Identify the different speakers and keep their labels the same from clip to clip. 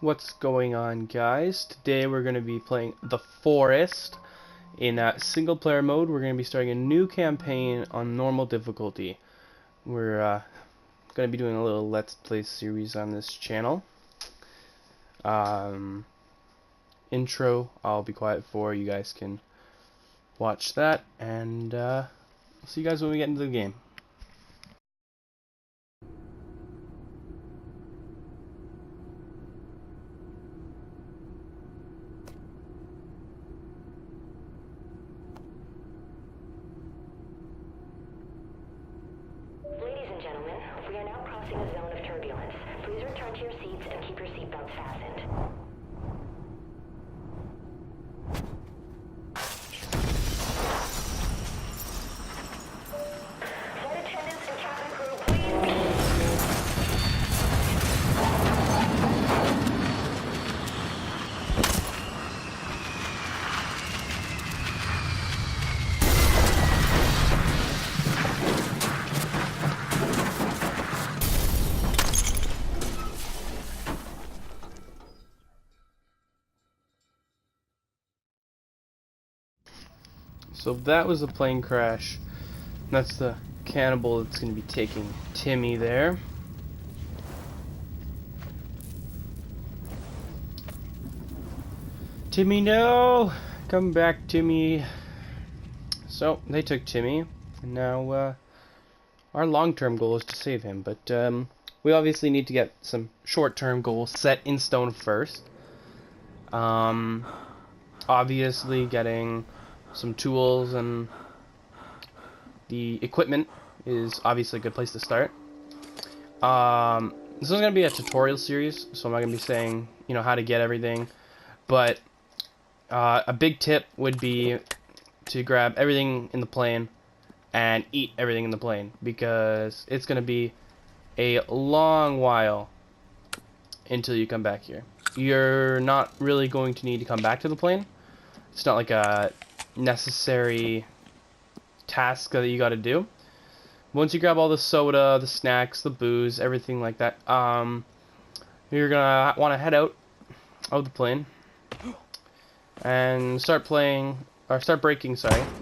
Speaker 1: What's going on, guys? Today we're going to be playing The Forest in single player mode. We're going to be starting a new campaign on normal difficulty. We're going to be doing a little Let's Play series on this channel. Intro, I'll be quiet for. You guys can watch that, and I'll see you guys when we get into the game.
Speaker 2: Ladies and gentlemen, we are now crossing a zone of turbulence. Please return to your seats and keep your seatbelts fastened. Flight attendants and cabin crew, please.
Speaker 1: So that was a plane crash. That's the cannibal that's going to be taking Timmy there. Timmy, no! Come back, Timmy. So, they took Timmy, and now our long-term goal is to save him, but we obviously need to get some short-term goals set in stone first. Obviously getting some tools and the equipment is obviously a good place to start. This is going to be a tutorial series, so I'm not going to be saying, how to get everything, but a big tip would be to grab everything in the plane and eat everything in the plane, because it's going to be a long while until you come back here. You're not really going to need to come back to the plane. It's not like a necessary task that you got to do. Once you grab all the soda, the snacks, the booze, everything like that, you're gonna want to head out of the plane and start breaking,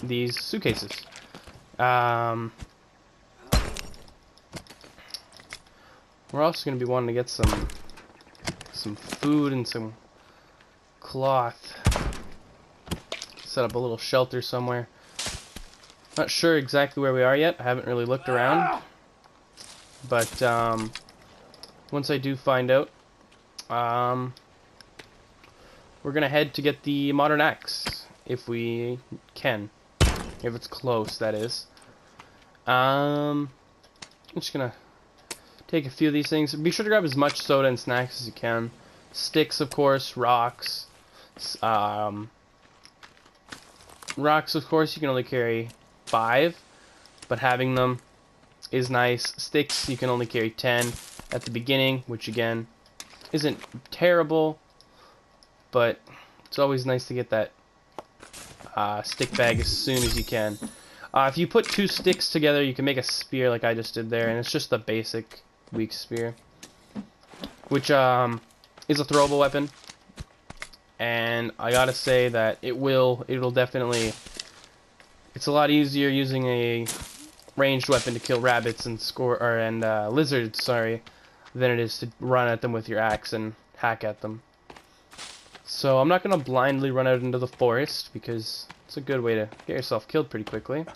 Speaker 1: these suitcases. We're also gonna be wanting to get some food and some cloth. Set up a little shelter somewhere. Not sure exactly where we are yet. I haven't really looked around. But once I do find out, we're gonna head to get the modern axe if we can, if it's close, that is. I'm just gonna take a few of these things. Be sure to grab as much soda and snacks as you can. Sticks, of course. Rocks. Rocks, of course, you can only carry 5, but having them is nice. Sticks, you can only carry 10 at the beginning, which again isn't terrible, but it's always nice to get that stick bag as soon as you can. If you put 2 sticks together, you can make a spear like I just did there, and it's just the basic weak spear, which is a throwable weapon. And I gotta say that it'll definitely, it's a lot easier using a ranged weapon to kill rabbits and lizards, than it is to run at them with your axe and hack at them. So I'm not gonna blindly run out into the forest, because it's a good way to get yourself killed pretty quickly.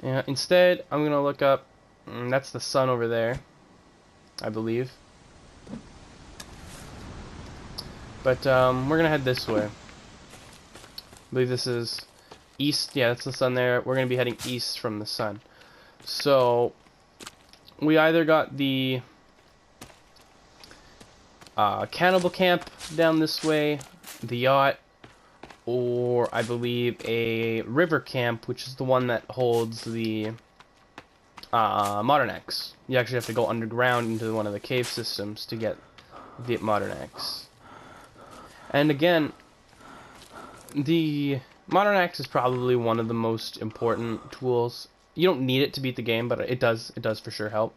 Speaker 1: Instead, I'm gonna look up, that's the sun over there, I believe. But we're gonna head this way. I believe this is east. Yeah, that's the sun there. We're gonna be heading east from the sun. So we either got the cannibal camp down this way, the yacht, or I believe a river camp, which is the one that holds the modern axe. You actually have to go underground into one of the cave systems to get the modern axe. And again, the modern axe is probably one of the most important tools. You don't need it to beat the game, but it does for sure help.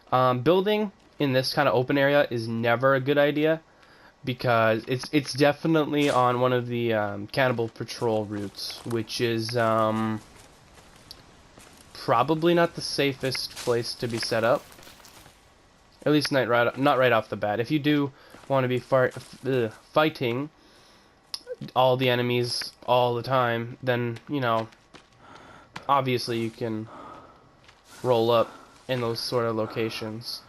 Speaker 1: Building in this kind of open area is never a good idea. because it's definitely on one of the cannibal patrol routes, which is probably not the safest place to be set up. At least not right off the bat. If you do want to be fighting all the enemies all the time, then, you know, obviously you can roll up in those sort of locations.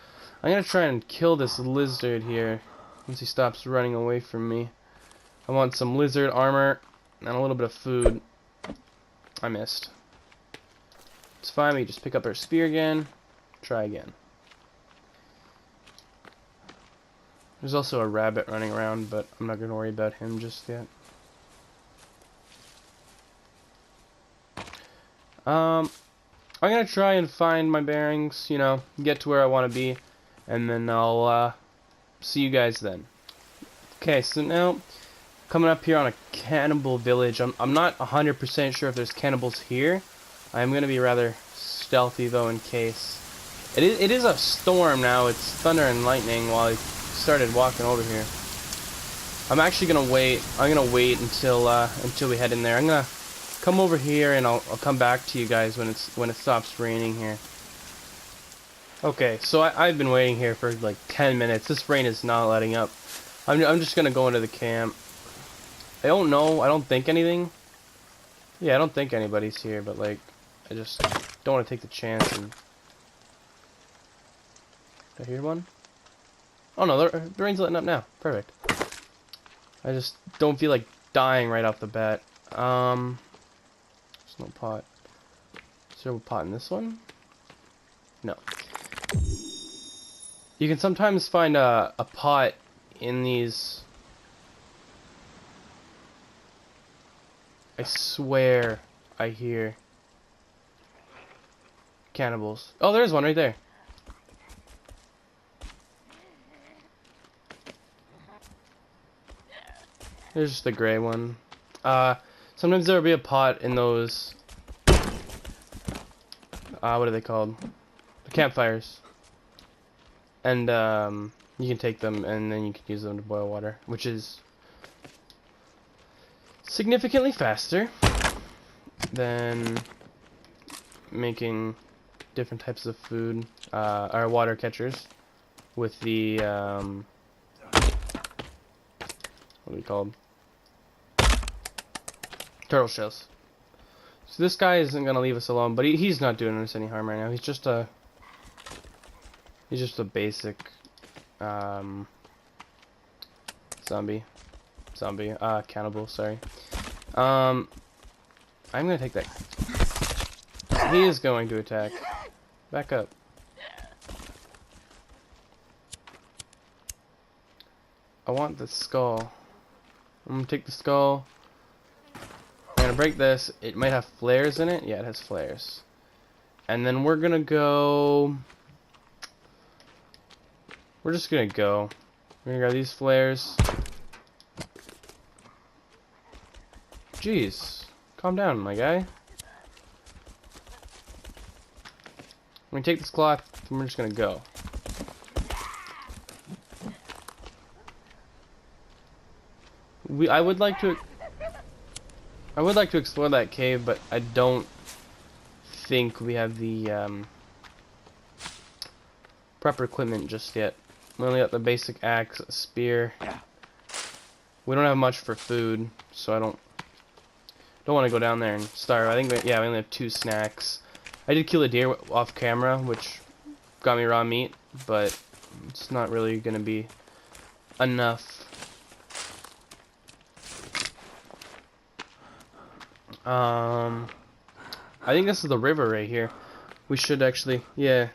Speaker 1: I'm gonna try and kill this lizard here once he stops running away from me. I want some lizard armor and a little bit of food. I missed. It's fine, we just pick up our spear again, try again. There's also a rabbit running around, but I'm not gonna worry about him just yet. I'm gonna try and find my bearings, you know, get to where I want to be, and then I'll see you guys then. Okay, so now coming up here on a cannibal village. I'm not 100% sure if there's cannibals here. I'm gonna be rather stealthy though in case. It is a storm now. It's thunder and lightning while I started walking over here. I'm actually gonna wait. I'm gonna wait until we head in there. I'm gonna come over here and I'll come back to you guys when it stops raining here. Okay, so I've been waiting here for like 10 minutes. This rain is not letting up. I'm just gonna go into the camp. I don't know. I don't think anything. Yeah, I don't think anybody's here, but like, I just don't want to take the chance. And did I hear one? Oh no, the rain's letting up now. Perfect. I just don't feel like dying right off the bat. There's no pot. Is there a pot in this one? No. You can sometimes find a pot in these. I swear I hear cannibals. Oh, there's one right there. There's just the gray one. Sometimes there will be a pot in those. What are they called? The campfires. And you can take them and then you can use them to boil water, which is significantly faster than making different types of food, or water catchers with the what are they called? Turtle shells. So this guy isn't gonna leave us alone, but he's not doing us any harm right now. He's just a basic cannibal, sorry. I'm gonna take that. He is going to attack. Back up. I want the skull. I'm gonna take the skull. I'm gonna break this. It might have flares in it. Yeah, it has flares. And then we're gonna go. We're just gonna go. We're gonna grab these flares. Jeez, calm down, my guy. I'm gonna take this cloth and we're just gonna go. I would like to explore that cave, but I don't think we have the proper equipment just yet. We only got the basic axe, a spear. We don't have much for food, so I don't want to go down there and starve. I think we only have 2 snacks. I did kill a deer off camera, which got me raw meat, but it's not really gonna be enough. I think this is the river right here. We should actually, yeah,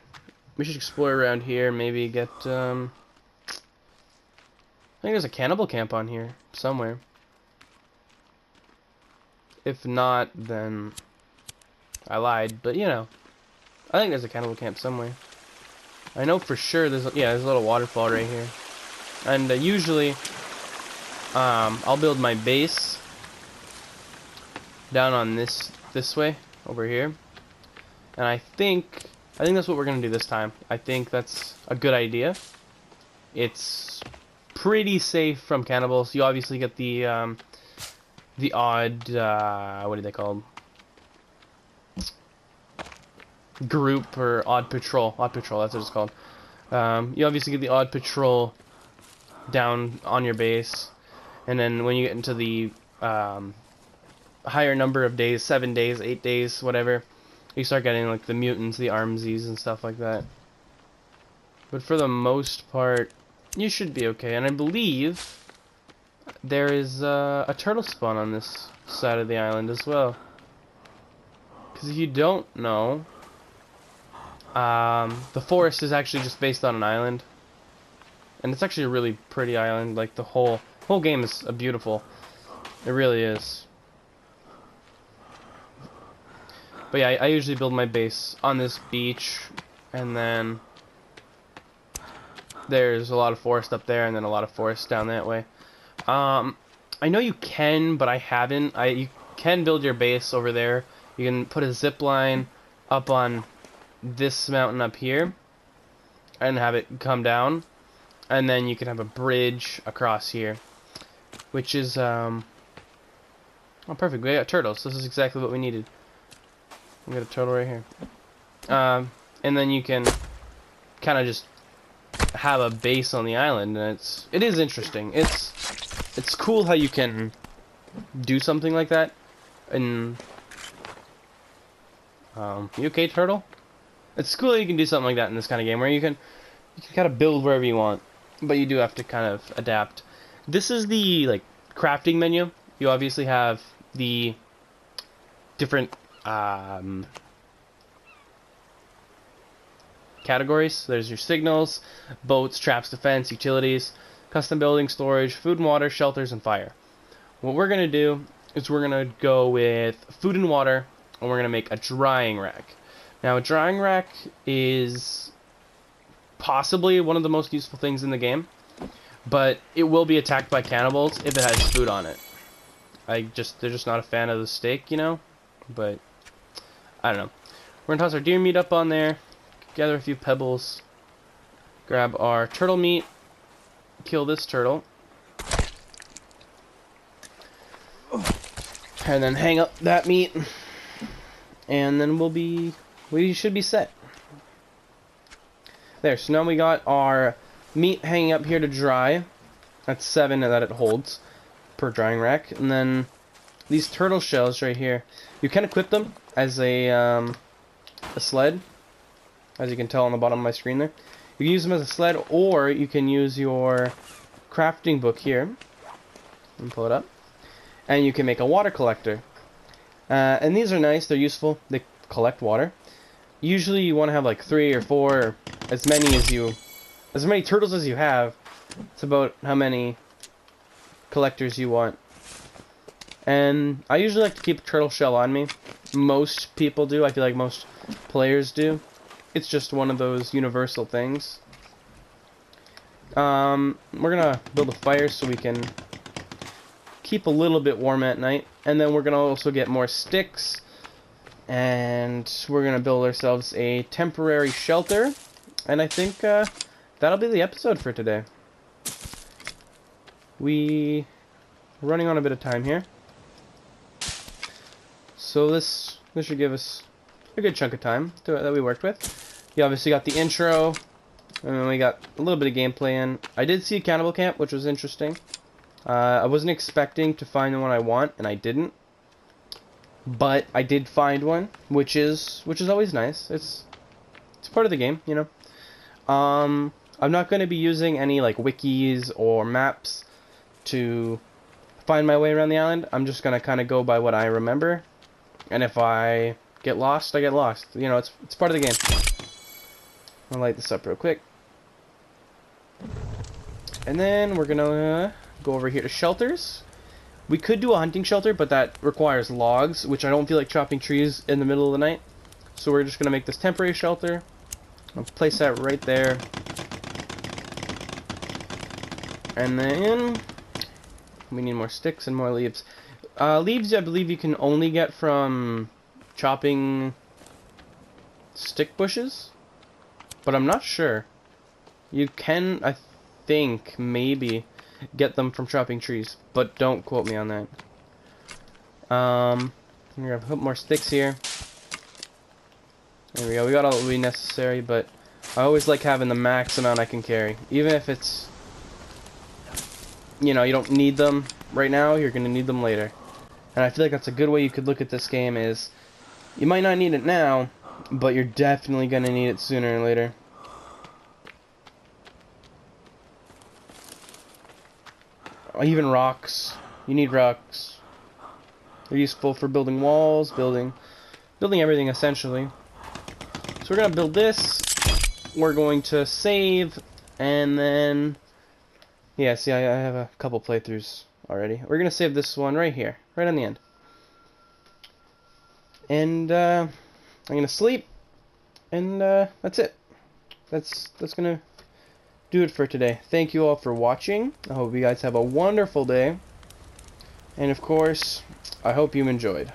Speaker 1: we should explore around here. Maybe get. I think there's a cannibal camp on here somewhere. If not, then I lied. But you know, I think there's a cannibal camp somewhere. I know for sure there's a little waterfall right here. And usually, I'll build my base down on this way over here, and I think that's what we're gonna do this time. I think that's a good idea. It's pretty safe from cannibals. You obviously get the odd what are they called? Group or odd patrol. Odd patrol, that's what it's called. You obviously get the odd patrol down on your base, and then when you get into the higher number of days, 7 days, 8 days, whatever, you start getting like the mutants, the armsies, and stuff like that. But for the most part, you should be okay. And I believe there is a turtle spawn on this side of the island as well. Because if you don't know, the forest is actually just based on an island, and it's actually a really pretty island. Like the whole game is beautiful. It really is. But yeah, I usually build my base on this beach, and then there's a lot of forest up there, and then a lot of forest down that way. I know you can, but I haven't. You can build your base over there. You can put a zip line up on this mountain up here and have it come down, and then you can have a bridge across here, which is oh, perfect. We got turtles. This is exactly what we needed. We got a turtle right here. And then you can kind of just have a base on the island, and it is interesting. It's cool how you can do something like that. And you okay, turtle? It's cool that you can do something like that in this kind of game, where you can kind of build wherever you want, but you do have to kind of adapt. This is the like crafting menu. You obviously have the different categories. There's your signals, boats, traps, defense, utilities, custom building, storage, food and water, shelters, and fire. What we're gonna do is we're gonna go with food and water, and we're gonna make a drying rack. Now, a drying rack is possibly one of the most useful things in the game, but it will be attacked by cannibals if it has food on it. They're just not a fan of the steak, you know, but I don't know. We're gonna toss our deer meat up on there, gather a few pebbles, grab our turtle meat, kill this turtle, and then hang up that meat, and then we should be set. There, so now we got our meat hanging up here to dry. That's 7 that it holds per drying rack. And then these turtle shells right here, you can equip them as a sled, as you can tell on the bottom of my screen there. You can use them as a sled, or you can use your crafting book here and pull it up, and you can make a water collector. And these are nice, they're useful, they collect water. Usually you want to have like 3 or 4, or as many turtles as you have. It's about how many collectors you want. And I usually like to keep a turtle shell on me. Most people do. I feel like most players do. It's just one of those universal things. We're gonna build a fire so we can keep a little bit warm at night. And then we're gonna also get more sticks. And we're gonna build ourselves a temporary shelter. And I think that'll be the episode for today. We're running on a bit of time here. So this should give us a good chunk of time that we worked with. You obviously got the intro, and then we got a little bit of gameplay in. I did see a cannibal camp, which was interesting. I wasn't expecting to find the one I want, and I didn't. But I did find one, which is always nice. It's part of the game, you know. I'm not going to be using any like wikis or maps to find my way around the island. I'm just going to kind of go by what I remember. And if I get lost, I get lost. You know, it's part of the game. I'll light this up real quick. And then we're going to go over here to shelters. We could do a hunting shelter, but that requires logs, which I don't feel like chopping trees in the middle of the night. So we're just going to make this temporary shelter. I'll place that right there. And then we need more sticks and more leaves. Leaves, I believe you can only get from chopping stick bushes, but I'm not sure. You can, I think maybe get them from chopping trees, but don't quote me on that. I'm gonna put more sticks here. There we go. We got all that we necessary, but I always like having the max amount I can carry, even if it's, you know, you don't need them right now. You're gonna need them later, and I feel like that's a good way you could look at this game. Is you might not need it now, but you're definitely gonna need it sooner or later. Even rocks. You need rocks. They're useful for building walls, building everything essentially. So we're gonna build this. We're going to save, and then yeah. See, I have a couple playthroughs already. We're gonna save this one right here, right on the end. And I'm gonna sleep, and that's it. That's gonna do it for today. Thank you all for watching. I hope you guys have a wonderful day. And of course, I hope you enjoyed.